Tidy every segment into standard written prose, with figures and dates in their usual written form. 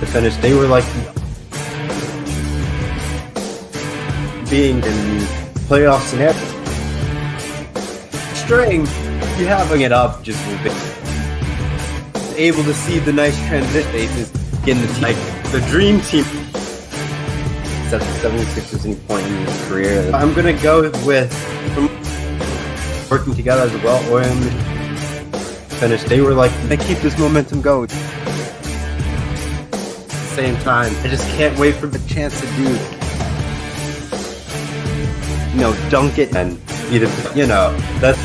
finish. They were like being in playoff scenario. String, you having it up just a bit. Able to see the nice transition bases in the team. Like the dream team. Except the 76ers any point in his career. I'm going to go with working together as a well-oiled finish. They were like, they keep this momentum going. At the same time, I just can't wait for the chance to do, dunk it and either, that's.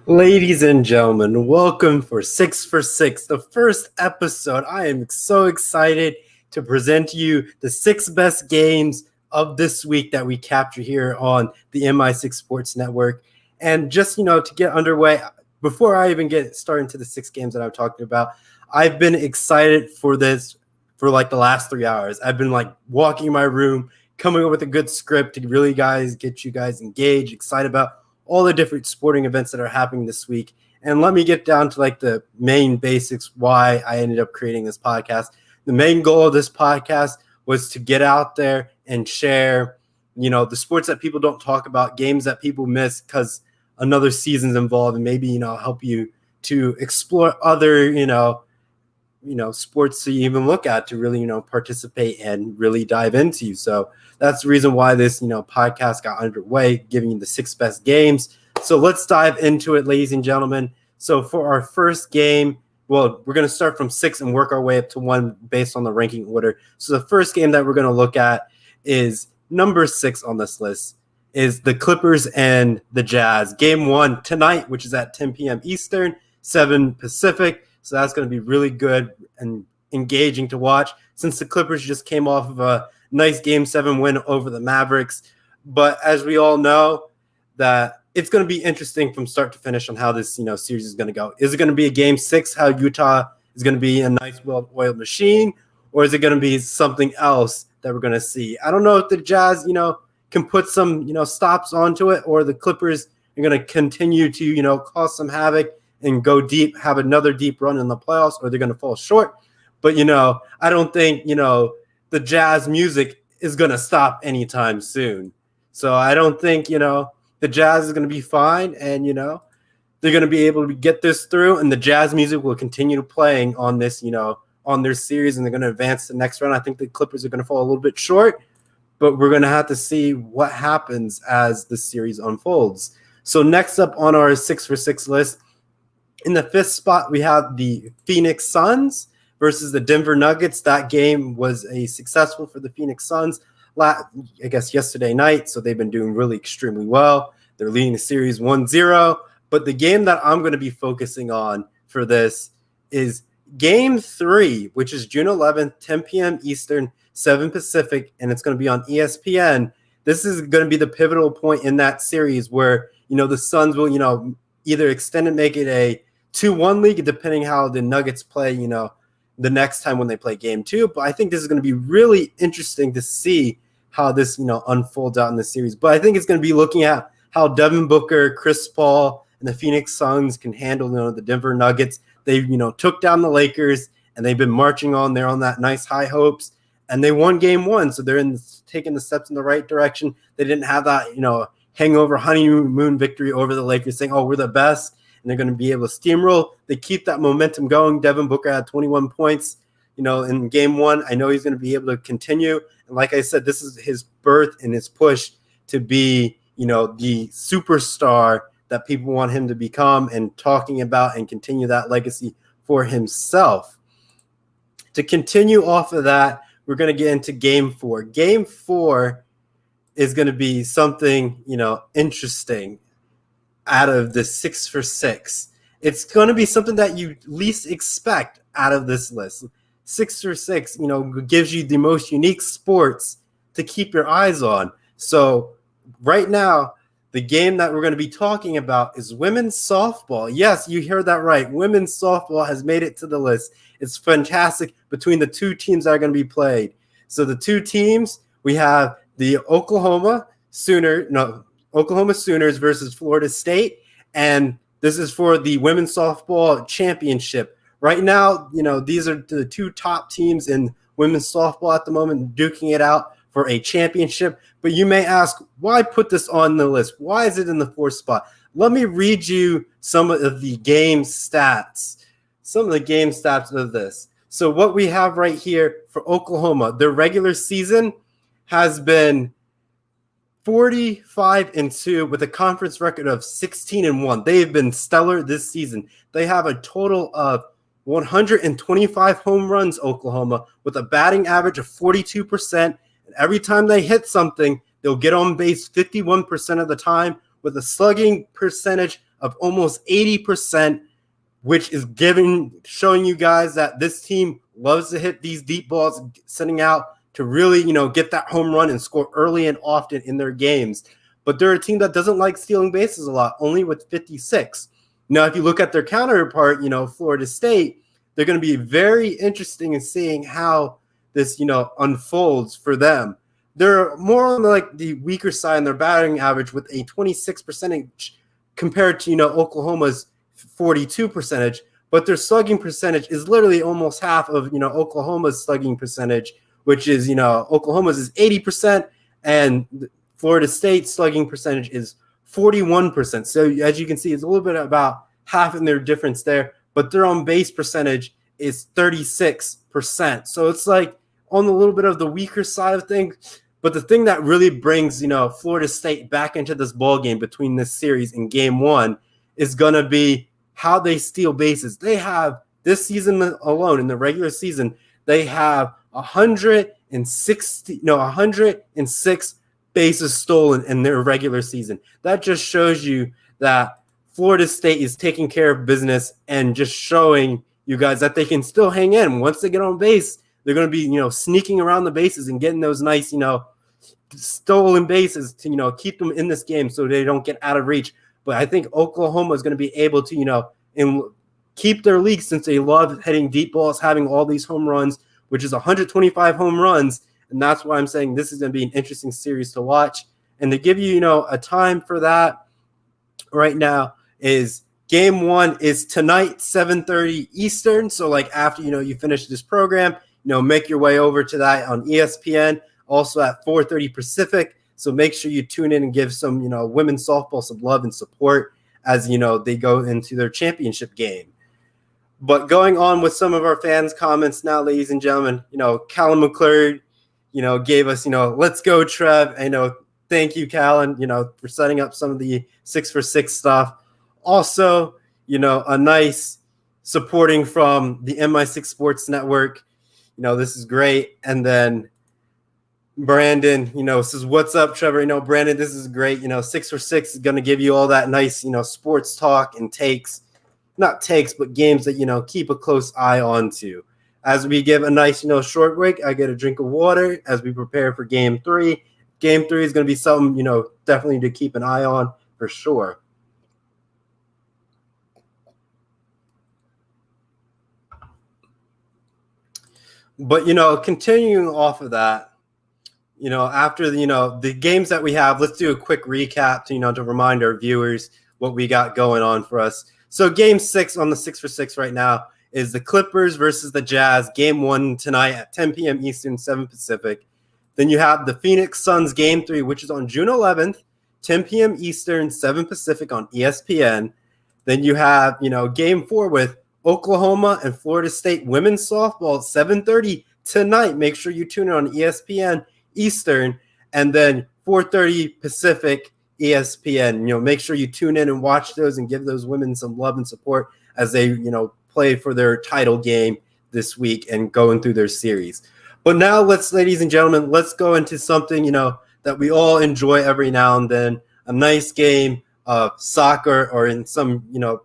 Ladies and gentlemen, welcome for 6 for 6, the first episode. I am so excited to present to you the 6 best games of this week that we capture here on the MI6 Sports Network. And just, to get underway, before I even get started into the 6 games that I'm talking about, I've been excited for this for like the last 3 hours. I've been like walking in my room, coming up with a good script to really get you guys engaged, excited about all the different sporting events that are happening this week. And let me get down to like the main basics why I ended up creating this podcast. The main goal of this podcast was to get out there and share, the sports that people don't talk about, games that people miss because another season's involved, and maybe, help you to explore other, sports to even look at to really, participate and really dive into. So that's the reason why this, podcast got underway, giving you the 6 best games. So let's dive into it, ladies and gentlemen. So for our first game, well, we're going to start from 6 and work our way up to 1 based on the ranking order. So the first game that we're going to look at is number 6 on this list is the Clippers and the Jazz. Game 1 tonight, which is at 10 p.m. Eastern, 7 Pacific. So that's going to be really good and engaging to watch since the Clippers just came off of a nice Game 7 win over the Mavericks. But as we all know, that it's going to be interesting from start to finish on how this, series is going to go. Is it going to be a Game 6, how Utah is going to be a nice, well-oiled machine, or is it going to be something else that we're going to see? I don't know if the Jazz, can put some, stops onto it, or the Clippers are going to continue to, cause some havoc and go deep, have another deep run in the playoffs, or they're going to fall short. But, I don't think, the Jazz music is going to stop anytime soon. So I don't think, the Jazz is going to be fine, and, they're going to be able to get this through, and the Jazz music will continue playing on this, on their series, and they're going to advance to the next round. I think the Clippers are going to fall a little bit short, but we're going to have to see what happens as the series unfolds. So next up on our 6 for 6 list, in the 5th spot, we have the Phoenix Suns versus the Denver Nuggets. That game was a successful for the Phoenix Suns, I guess, yesterday night. So they've been doing really extremely well. They're leading the series 1-0. But the game that I'm going to be focusing on for this is Game 3, which is June 11th, 10 p.m. Eastern, 7 Pacific, and it's going to be on ESPN. This is going to be the pivotal point in that series where, the Suns will, either extend and make it a 2-1 league, depending how the Nuggets play, the next time when they play Game 2. But I think this is going to be really interesting to see how this, unfolds out in the series. But I think it's going to be looking at how Devin Booker, Chris Paul, and the Phoenix Suns can handle, the Denver Nuggets. They, took down the Lakers, and they've been marching on. They're on that nice high hopes, and they won Game 1. So they're taking the steps in the right direction. They didn't have that, hangover honeymoon victory over the Lakers saying, oh, we're the best. And they're going to be able to steamroll. They keep that momentum going. Devin Booker had 21 points, in Game 1. I know he's going to be able to continue. And like I said, this is his birth and his push to be, the superstar that people want him to become and talking about and continue that legacy for himself. To continue off of that, we're going to get into Game 4. Game 4 is going to be something, interesting out of the 6 for 6. It's going to be something that you least expect out of this list. 6 for 6, gives you the most unique sports to keep your eyes on. So right now, the game that we're going to be talking about is women's softball. Yes, you heard that right. Women's softball has made it to the list. It's fantastic between the two teams that are going to be played. So the two teams, we have the Oklahoma Sooners versus Florida State, and this is for the women's softball championship. Right now, these are the two top teams in women's softball at the moment, duking it out for a championship. But you may ask, why put this on the list? Why is it in the fourth spot? Let me read you some of the game stats. Some of the game stats of this. So what we have right here for Oklahoma, their regular season has been 45-2 with a conference record of 16-1. They have been stellar this season. They have a total of 125 home runs, Oklahoma, with a batting average of 42%. And every time they hit something, they'll get on base 51% of the time, with a slugging percentage of almost 80%, which is showing you guys that this team loves to hit these deep balls, sending out to really, get that home run and score early and often in their games. But they're a team that doesn't like stealing bases a lot, only with 56. Now, if you look at their counterpart, Florida State, they're going to be very interesting in seeing how this, unfolds for them. They're more on the weaker side in their batting average with a 26% compared to, Oklahoma's 42%, but their slugging percentage is literally almost half of, Oklahoma's slugging percentage, which is, Oklahoma's is 80% and Florida State's slugging percentage is 41%. So as you can see, it's a little bit about half in their difference there, but their on base percentage is 36%. So it's like on a little bit of the weaker side of things. But the thing that really brings, Florida State back into this ball game between this series and game one is going to be how they steal bases. They have this season alone in the regular season, they have 106 bases stolen in their regular season. That just shows you that Florida State is taking care of business and just showing you guys that they can still hang in. Once they get on base, they're going to be, sneaking around the bases and getting those nice, stolen bases to, keep them in this game so they don't get out of reach. But I think Oklahoma is going to be able to, keep their league since they love hitting deep balls, having all these home runs, which is 125 home runs. And that's why I'm saying this is going to be an interesting series to watch. And to give you, a time for that right now is game one is tonight, 7:30 Eastern. So after, you finish this program, make your way over to that on ESPN, also at 4:30 Pacific. So make sure you tune in and give some, women's softball some love and support as, they go into their championship game. But going on with some of our fans' comments now, ladies and gentlemen, Callum McClure, gave us, let's go, Trev. Thank you, Callan, for setting up some of the 6-for-6 stuff. Also, a nice supporting from the MI6 Sports Network. This is great. And then Brandon, says, what's up, Trevor? Brandon, this is great. 6-for-6 is going to give you all that nice, sports talk and not takes, but games that, keep a close eye on to. As we give a nice, short break, I get a drink of water as we prepare for game three. Game three is going to be something, definitely to keep an eye on for sure. But, continuing off of that, after the games that we have, let's do a quick recap to remind our viewers what we got going on for us. So game 6 on the 6-for-6 right now is the Clippers versus the Jazz. Game 1 tonight at 10 p.m. Eastern, 7 Pacific. Then you have the Phoenix Suns game 3, which is on June 11th, 10 p.m. Eastern, 7 Pacific on ESPN. Then you have, game 4 with Oklahoma and Florida State women's softball at 7:30 tonight. Make sure you tune in on ESPN Eastern, and then 4:30 Pacific ESPN. Make sure you tune in and watch those and give those women some love and support as they, play for their title game this week and going through their series. But now ladies and gentlemen, let's go into something, that we all enjoy every now and then, a nice game of soccer, or in some,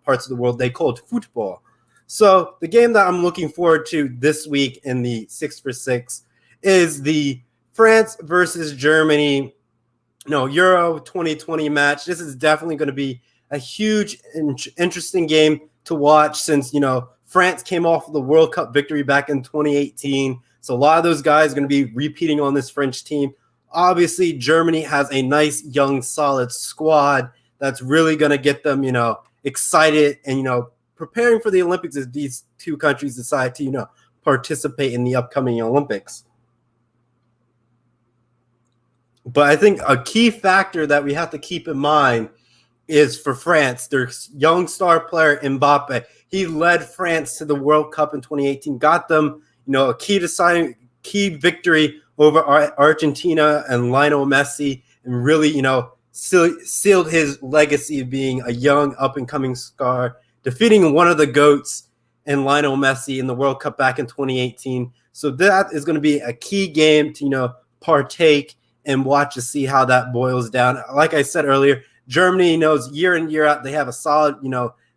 parts of the world, they call it football. So the game that I'm looking forward to this week in the 6-for-6 is the France versus Germany, Euro 2020 match. This is definitely going to be a huge, interesting game to watch since, France came off the World Cup victory back in 2018. So a lot of those guys are going to be repeating on this French team. Obviously, Germany has a nice, young, solid squad that's really going to get them, excited and, preparing for the Olympics as these two countries decide to, participate in the upcoming Olympics. But I think a key factor that we have to keep in mind is for France, their young star player Mbappe. He led France to the World Cup in 2018, got them, a key victory over Argentina and Lionel Messi, and really, sealed his legacy of being a young up-and-coming star, defeating one of the GOATs in Lionel Messi in the World Cup back in 2018. So that is going to be a key game to, partake and watch to see how that boils down. Like I said earlier, Germany knows year in, year out, they have a solid,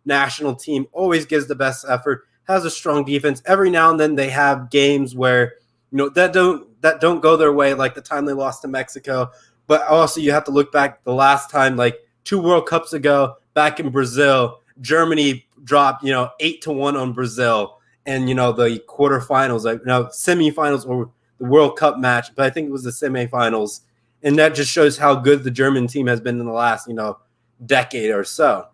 national team, always gives the best effort, has a strong defense. Every now and then they have games where, that don't go their way, like the time they lost to Mexico. But also you have to look back the last time, like 2 World Cups ago, back in Brazil, Germany dropped, 8-1 on Brazil and, the quarterfinals, semifinals or the World Cup match. But I think it was the semifinals. And that just shows how good the German team has been in the last, decade or so.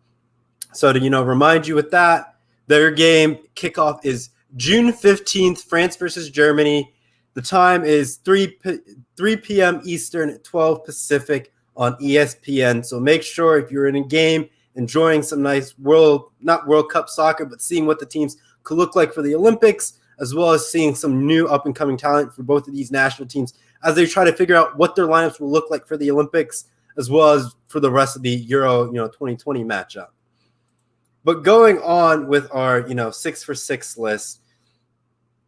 So to, remind you with that, their game kickoff is June 15th, France versus Germany. The time is 3 p.m. Eastern, 12 Pacific on ESPN. So make sure if you're in a game, enjoying some nice not World Cup soccer, but seeing what the teams could look like for the Olympics, as well as seeing some new up-and-coming talent for both of these national teams as they try to figure out what their lineups will look like for the Olympics, as well as for the rest of the Euro 2020 matchup. But going on with our 6 for 6 list,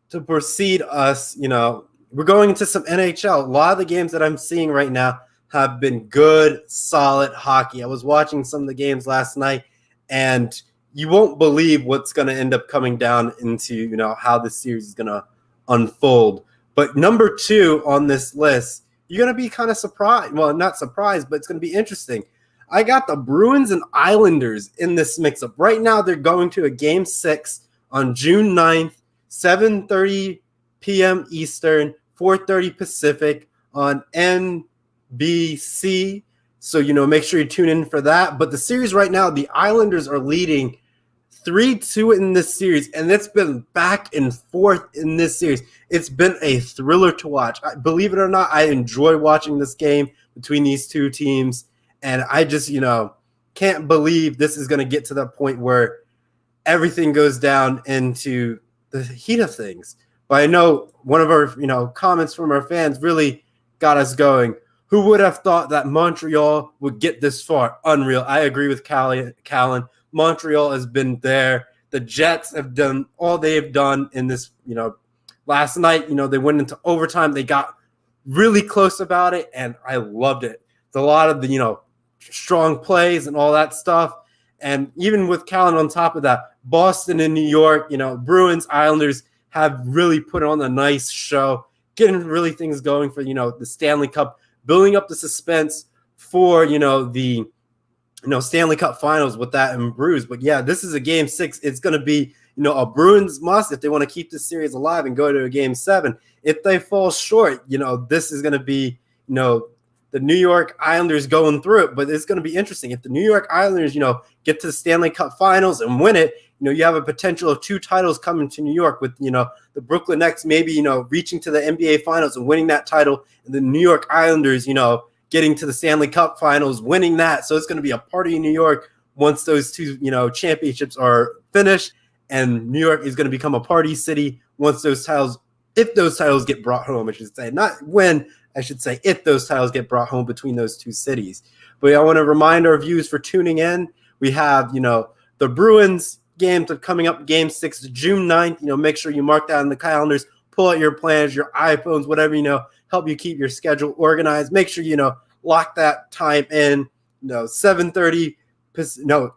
to proceed us, we're going into some NHL. A lot of the games that I'm seeing right now have been good, solid hockey. I was watching some of the games last night, and you won't believe what's going to end up coming down into, how this series is going to unfold. But number 2 on this list, you're going to be kind of surprised. Well, not surprised, but it's going to be interesting. I got the Bruins and Islanders in this mix-up. Right now, they're going to a Game 6 on June 9th, 7:30 p.m. Eastern, 4:30 Pacific on NBC. So, make sure you tune in for that. But the series right now, the Islanders are leading 3-2 in this series, and it's been back and forth in this series. It's been a thriller to watch. Believe it or not, I enjoy watching this game between these two teams, and I just, can't believe this is going to get to the point where everything goes down into the heat of things. But I know one of our, comments from our fans really got us going. Who would have thought that Montreal would get this far? Unreal. I agree with Callan. Montreal has been there. The Jets have done all they have done in this, last night, they went into overtime. They got really close about it, and I loved it. It's a lot of the, strong plays and all that stuff. And even with Callan on top of that, Boston and New York, Bruins, Islanders have really put on a nice show, getting really things going for, the Stanley Cup, building up the suspense for, the Stanley Cup finals with that and Bruins. But yeah, this is a Game 6. It's going to be, a Bruins must if they want to keep this series alive and go to a Game 7. If they fall short, this is going to be, the New York Islanders going through it. But it's going to be interesting. If the New York Islanders, get to the Stanley Cup finals and win it, you have a potential of 2 titles coming to New York with, the Brooklyn Nets maybe, reaching to the NBA finals and winning that title, and the New York Islanders, getting to the Stanley Cup finals, winning that. So it's going to be a party in New York once those 2, championships are finished, and New York is going to become a party city once those titles, if those titles get brought home, I should say. Not when, I should say, if those titles get brought home between those 2 cities. But I want to remind our viewers for tuning in. We have, the Bruins games are coming up, Game 6, June 9th. Make sure you mark that in the calendars. Pull out your plans, your iPhones, whatever, help you keep your schedule organized. Make sure, lock that time in, 7:30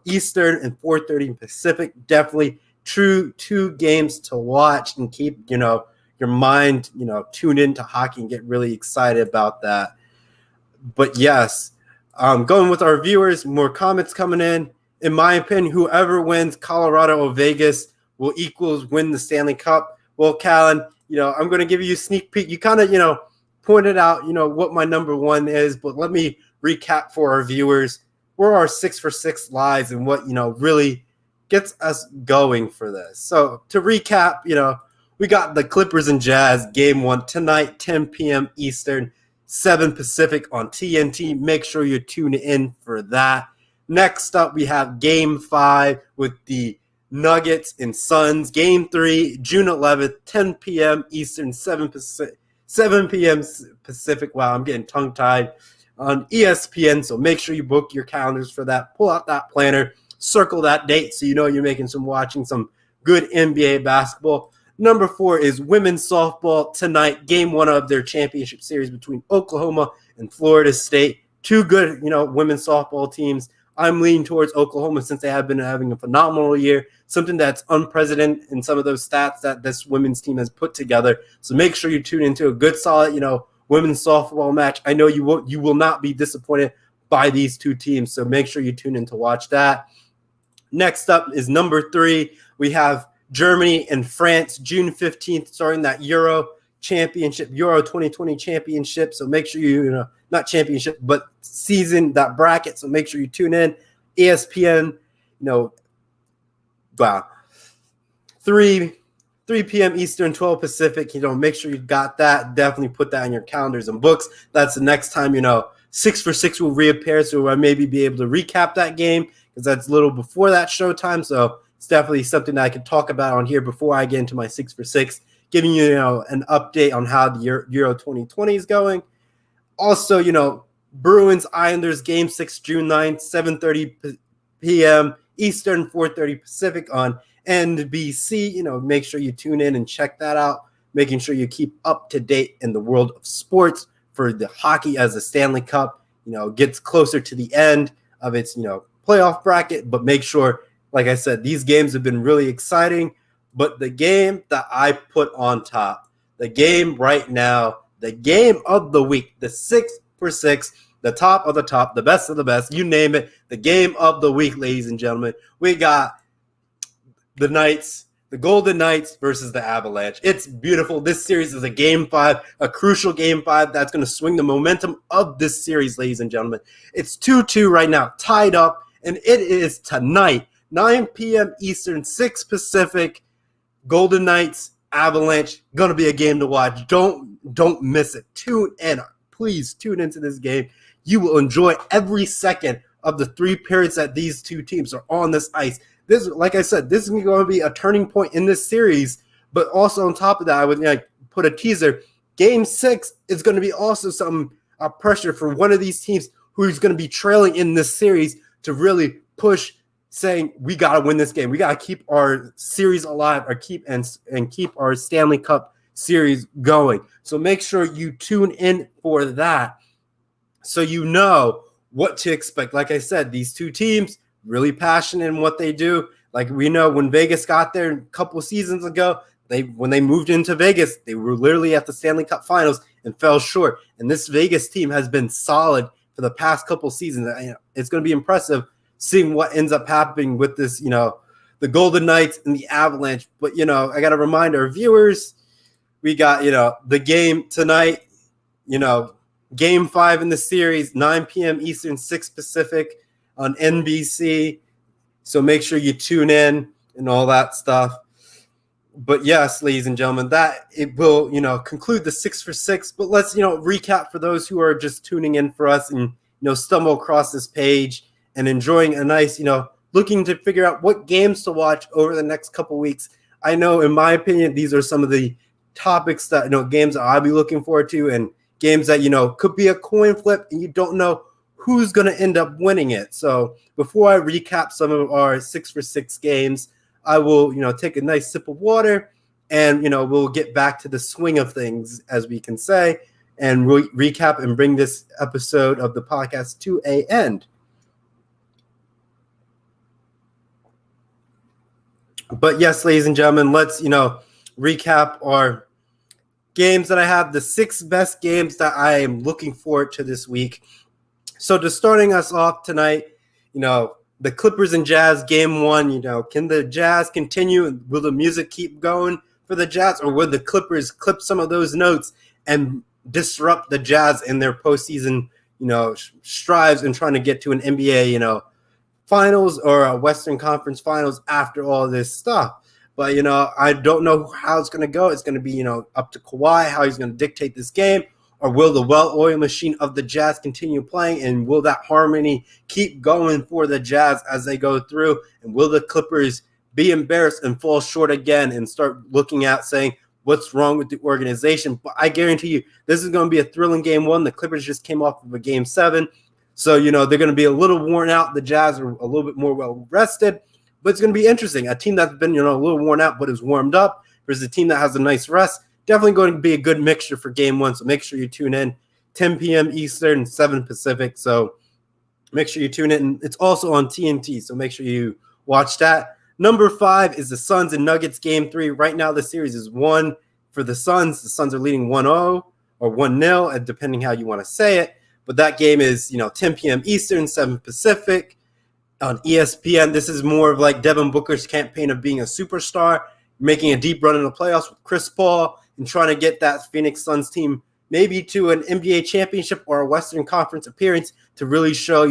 Eastern and 4:30 Pacific. Definitely true 2 games to watch and keep, your mind, tuned into hockey and get really excited about that. But yes, going with our viewers, more comments coming in. In my opinion, whoever wins Colorado or Vegas will equals win the Stanley Cup. Well, Callan, I'm going to give you a sneak peek. You kind of, pointed out, what my number one is, but let me recap for our viewers where our 6 for 6 lies and what, really gets us going for this. So to recap, we got the Clippers and Jazz game 1 tonight, 10 p.m. Eastern, 7 Pacific on TNT. Make sure you tune in for that. Next up, we have game 5 with the Nuggets and Suns. Game 3, June 11th, 10 p.m. Eastern, 7 p.m. Pacific. Wow, I'm getting tongue-tied on ESPN. So make sure you book your calendars for that. Pull out that planner. Circle that date so you know you're watching some good NBA basketball. Number 4 is women's softball tonight. Game 1 of their championship series between Oklahoma and Florida State. Two good, women's softball teams. I'm leaning towards Oklahoma since they have been having a phenomenal year, something that's unprecedented in some of those stats that this women's team has put together. So make sure you tune into a good, solid, women's softball match. I know you will not be disappointed by these two teams, so make sure you tune in to watch that. Next up is number 3. We have Germany and France, June 15th, starting that Euro 2020 championship. So make sure you, not championship, but season, that bracket. So make sure you tune in. ESPN, 3 p.m. Eastern, 12 Pacific. Make sure you got that. Definitely put that in your calendars and books. That's the next time, 6 for 6 will reappear. So I maybe be able to recap that game because that's a little before that showtime. So it's definitely something that I can talk about on here before I get into my 6 for 6. Giving you, an update on how the Euro 2020 is going. Also, Bruins Islanders game 6 June 9th, 7:30 p.m. Eastern, 4:30 Pacific on NBC. Make sure you tune in and check that out. Making sure you keep up to date in the world of sports for the hockey as the Stanley Cup, gets closer to the end of its, playoff bracket. But make sure, like I said, these games have been really exciting. But the game that I put on top, the game right now, the game of the week, the 6 for 6, the top of the top, the best of the best, you name it, the game of the week, ladies and gentlemen. We got the Knights, the Golden Knights versus the Avalanche. It's beautiful. This series is a game 5, a crucial game 5 that's going to swing the momentum of this series, ladies and gentlemen. It's 2-2 right now, tied up, and it is tonight, 9 p.m. Eastern, 6 Pacific. Golden Knights, Avalanche, going to be a game to watch. Don't miss it. Tune in. Please tune into this game. You will enjoy every second of the 3 periods that these two teams are on this ice. This, like I said, this is going to be a turning point in this series. But also on top of that, I would put a teaser. Game 6 is going to be also some pressure for one of these teams who's going to be trailing in this series to really push, saying we got to win this game. We got to keep our series alive or keep our Stanley Cup series going. So make sure you tune in for that so you know what to expect. Like I said, these two teams really passionate in what they do. Like we know when Vegas got there a couple of seasons ago, when they moved into Vegas, they were literally at the Stanley Cup Finals and fell short. And this Vegas team has been solid for the past couple of seasons. It's going to be impressive seeing what ends up happening with this, the Golden Knights and the Avalanche. But, I got to remind our viewers, we got, the game tonight, game 5 in the series, 9 p.m. Eastern, 6 Pacific on NBC. So make sure you tune in and all that stuff. But yes, ladies and gentlemen, that it will, conclude the 6 for 6. But let's, recap for those who are just tuning in for us and, stumble across this page and enjoying a nice, looking to figure out what games to watch over the next couple weeks. I know, in my opinion, these are some of the topics that, games that I'll be looking forward to and games that, could be a coin flip and you don't know who's going to end up winning it. So before I recap some of our 6 for 6 games, I will, take a nice sip of water and, we'll get back to the swing of things, as we can say, and recap and bring this episode of the podcast to an end. But yes, ladies and gentlemen, let's, recap our games that I have, the 6 best games that I am looking forward to this week. So to starting us off tonight, the Clippers and Jazz game 1, can the Jazz continue? Will the music keep going for the Jazz, or will the Clippers clip some of those notes and disrupt the Jazz in their postseason, strives in trying to get to an NBA, finals or a Western Conference finals after all this stuff? But, I don't know how it's going to go. It's going to be, up to Kawhi, how he's going to dictate this game. Or will the well-oiled machine of the Jazz continue playing? And will that harmony keep going for the Jazz as they go through? And will the Clippers be embarrassed and fall short again and start looking at saying, what's wrong with the organization? But I guarantee you, this is going to be a thrilling game 1. The Clippers just came off of a game 7. So, they're going to be a little worn out. The Jazz are a little bit more well-rested. But it's going to be interesting. A team that's been, a little worn out but is warmed up versus a team that has a nice rest. Definitely going to be a good mixture for game 1. So make sure you tune in. 10 p.m. Eastern, 7 Pacific. So make sure you tune in. It's also on TNT. So make sure you watch that. Number 5 is the Suns and Nuggets game 3. Right now the series is 1 for the Suns. The Suns are leading 1-0 or 1-0, depending how you want to say it. But that game is, 10 p.m. Eastern, 7 Pacific. On ESPN, this is more of like Devin Booker's campaign of being a superstar, making a deep run in the playoffs with Chris Paul, and trying to get that Phoenix Suns team maybe to an NBA championship or a Western Conference appearance to really show,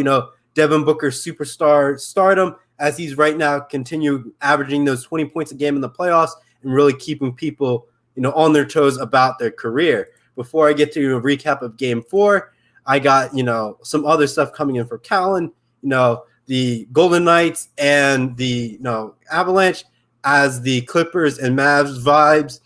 Devin Booker's superstar stardom as he's right now continue averaging those 20 points a game in the playoffs and really keeping people, on their toes about their career. Before I get to a recap of game 4, I got, some other stuff coming in for Callan, the Golden Knights and the Avalanche as the Clippers and Mavs vibes.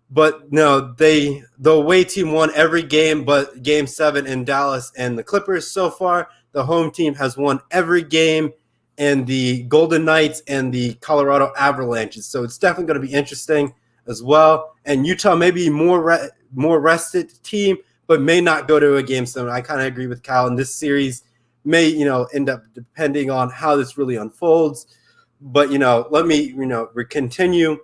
But no, the away team won every game but game 7 in Dallas and the Clippers so far. The home team has won every game, and the Golden Knights and the Colorado Avalanches. So it's definitely going to be interesting as well. And Utah may be more rested team, but may not go to a game 7. I kind of agree with Kyle in this series. May, end up depending on how this really unfolds. But, let me, continue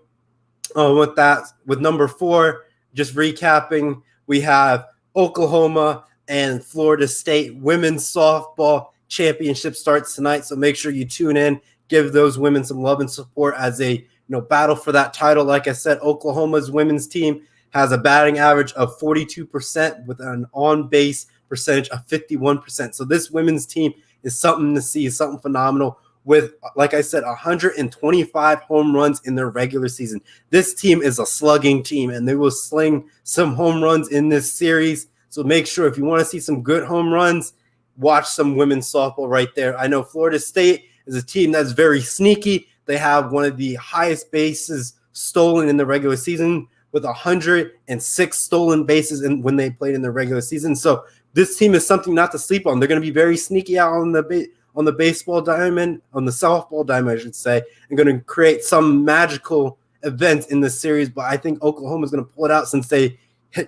with that. With number 4, just recapping, we have Oklahoma and Florida State women's softball championship starts tonight. So make sure you tune in, give those women some love and support as they, battle for that title. Like I said, Oklahoma's women's team has a batting average of 42% with an on-base percentage of 51%. So this women's team is something to see, something phenomenal with, like I said, 125 home runs in their regular season. This team is a slugging team, and they will sling some home runs in this series. So make sure if you want to see some good home runs, watch some women's softball right there. I know Florida State is a team that's very sneaky. They have one of the highest bases stolen in the regular season with 106 stolen bases when they played in the regular season. So this team is something not to sleep on. They're going to be very sneaky out on the baseball diamond, on the softball diamond, I should say, and going to create some magical event in this series. But I think Oklahoma is going to pull it out since they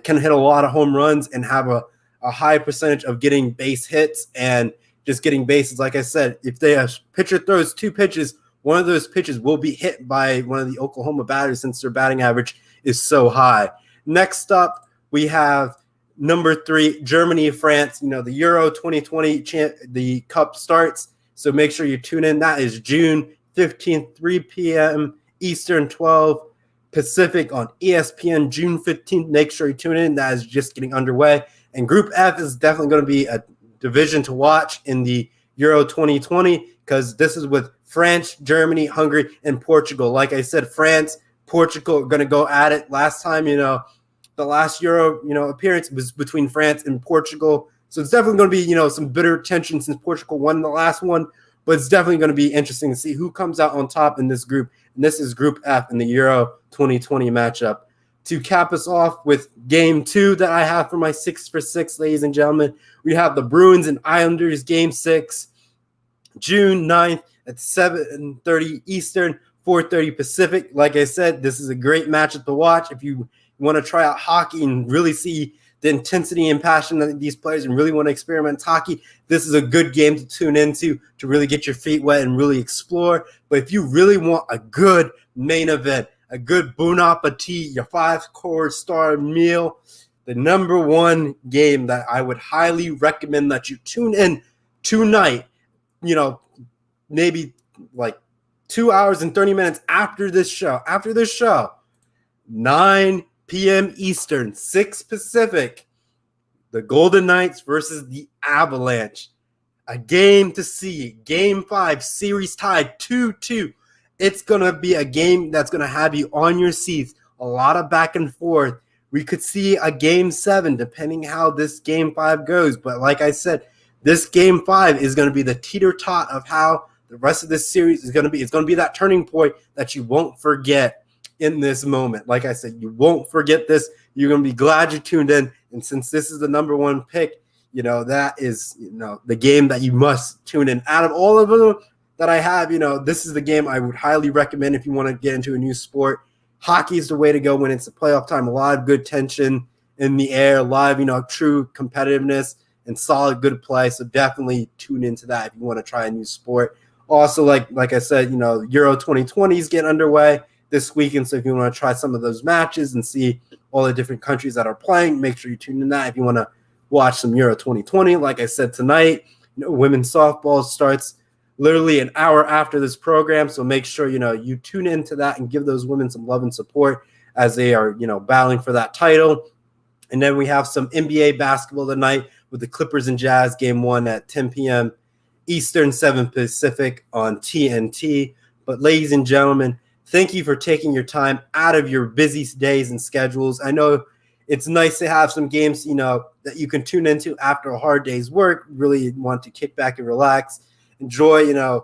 can hit a lot of home runs and have a high percentage of getting base hits and just getting bases. Like I said, if a pitcher throws 2 pitches, one of those pitches will be hit by one of the Oklahoma batters since their batting average is so high. Next up, we have number 3, Germany, France. The Euro 2020 the Cup starts. So make sure you tune in. That is June 15th, 3 p.m. Eastern, 12 Pacific on ESPN, June 15th. Make sure you tune in. That is just getting underway. And Group F is definitely going to be a division to watch in the Euro 2020 because this is with France, Germany, Hungary, and Portugal. Like I said, France, Portugal are going to go at it. Last time, the last Euro, appearance was between France and Portugal. So it's definitely going to be, some bitter tension since Portugal won the last one. But it's definitely going to be interesting to see who comes out on top in this group. And this is Group F in the Euro 2020 matchup. To cap us off with game 2 that I have for my 6 for 6, ladies and gentlemen, we have the Bruins and Islanders game 6, June 9th at 7:30 Eastern, 4:30 Pacific. Like I said, this is a great matchup to watch if you want to try out hockey and really see the intensity and passion of these players and really want to experiment hockey. This is a good game to tune into to really get your feet wet and really explore. But if you really want a good main event, a good bon appetit, your 5-course star meal, the number 1 game that I would highly recommend that you tune in tonight, maybe like 2 hours and 30 minutes after this show, 9 p.m. Eastern, 6 Pacific, the Golden Knights versus the Avalanche. A game to see. Game 5, series tied 2-2. It's going to be a game that's going to have you on your seats. A lot of back and forth. We could see a game 7 depending how this game 5 goes. But like I said, this game 5 is going to be the teeter-tot of how the rest of this series is going to be. It's going to be that turning point that you won't forget in this moment. Like I said, you won't forget this. You're going to be glad you tuned in. And since this is the number 1 pick, that is, the game that you must tune in. Out of all of them that I have, this is the game I would highly recommend if you want to get into a new sport. Hockey is the way to go when it's a playoff time. A lot of good tension in the air, a lot of, true competitiveness and solid good play. So definitely tune into that if you want to try a new sport. Also, like I said, Euro 2020 is getting underway this weekend. So if you want to try some of those matches and see all the different countries that are playing, make sure you tune in that. If you want to watch some Euro 2020, like I said tonight, women's softball starts literally an hour after this program. So make sure, you tune into that and give those women some love and support as they are, battling for that title. And then we have some NBA basketball tonight with the Clippers and Jazz game 1 at 10 p.m. Eastern, 7 Pacific on TNT. But ladies and gentlemen, thank you for taking your time out of your busy days and schedules. I know it's nice to have some games, that you can tune into after a hard day's work. Really want to kick back and relax. Enjoy,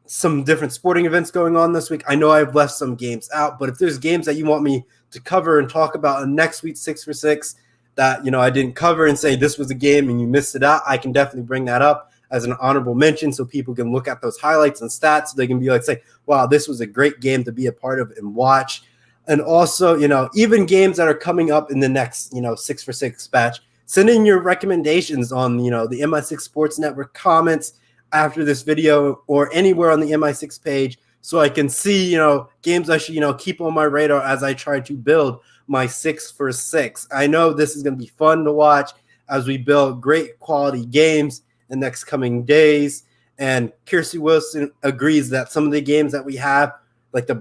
some different sporting events going on this week. I know I've left some games out, but if there's games that you want me to cover and talk about in next week's 6 for 6 that, I didn't cover and say this was a game and you missed it out, I can definitely bring that up as an honorable mention so people can look at those highlights and stats so they can be like, say, wow, this was a great game to be a part of and watch. And also, even games that are coming up in the next, 6 for 6 batch, send in your recommendations on, the MI6 Sports Network comments after this video or anywhere on the MI6 page so I can see, games I should, keep on my radar as I try to build my 6 for 6. I know this is going to be fun to watch as we build great quality games in the next coming days. And Kirsty Wilson agrees that some of the games that we have, like the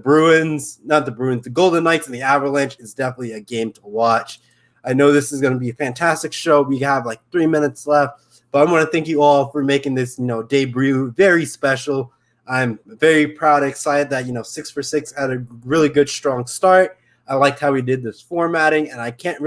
Golden Knights and the Avalanche is definitely a game to watch. I know this is going to be a fantastic show. We have like 3 minutes left, but I want to thank you all for making this, debut very special. I'm very proud and excited that, 6 for 6 had a really good, strong start. I liked how we did this formatting, and I can't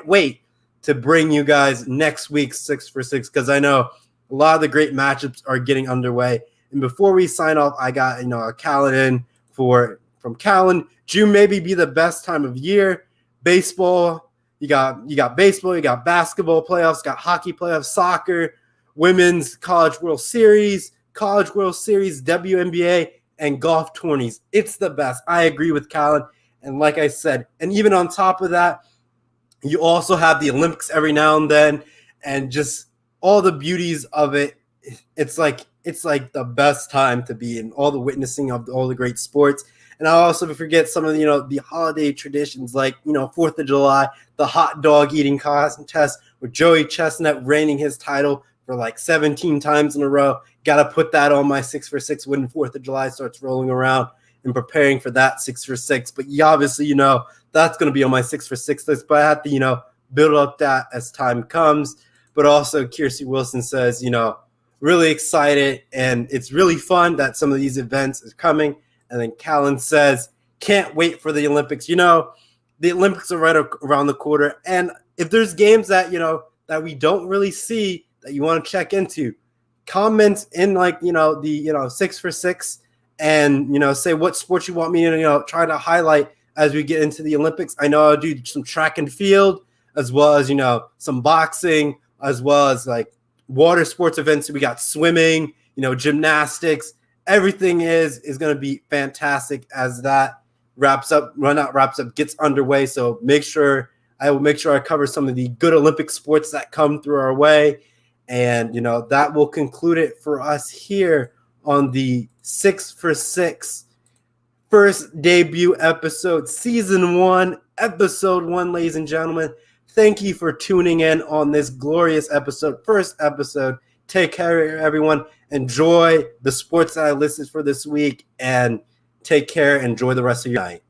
wait to bring you guys next week's 6 for 6 because I know a lot of the great matchups are getting underway. And before we sign off, I got, a Callan in from Callan. June maybe be the best time of year. Baseball, you got baseball, you got basketball playoffs, got hockey playoffs, soccer, women's college World Series, WNBA, and golf tourneys. It's the best. I agree with Callan. And like I said, and even on top of that, you also have the Olympics every now and then, and just all the beauties of it. It's like the best time to be in all the witnessing of all the great sports. And I also forget some of the holiday traditions like 4th of July, the hot dog eating contest with Joey Chestnut reigning his title for like 17 times in a row. Got to put that on my 6 for 6 when 4th of July starts rolling around and preparing for that 6 for 6. But you obviously, that's going to be on my 6 for 6 list. But I have to, build up that as time comes. But also, Kirsty Wilson says, really excited. And it's really fun that some of these events are coming. And then Callan says, can't wait for the Olympics. The Olympics are right around the corner. And if there's games that, that we don't really see that you want to check into, comment in the 6 for 6 and, say what sports you want me to, try to highlight as we get into the Olympics. I know I'll do some track and field as well as, some boxing, as well as like water sports events. We got swimming, gymnastics. Everything is going to be fantastic as that gets underway. So I will make sure I cover some of the good Olympic sports that come through our way. And, that will conclude it for us here on the 6 for 6 first debut episode, season 1, episode 1, ladies and gentlemen. Thank you for tuning in on this glorious episode, first episode Take care, everyone. Enjoy the sports that I listed for this week, and take care. Enjoy the rest of your night.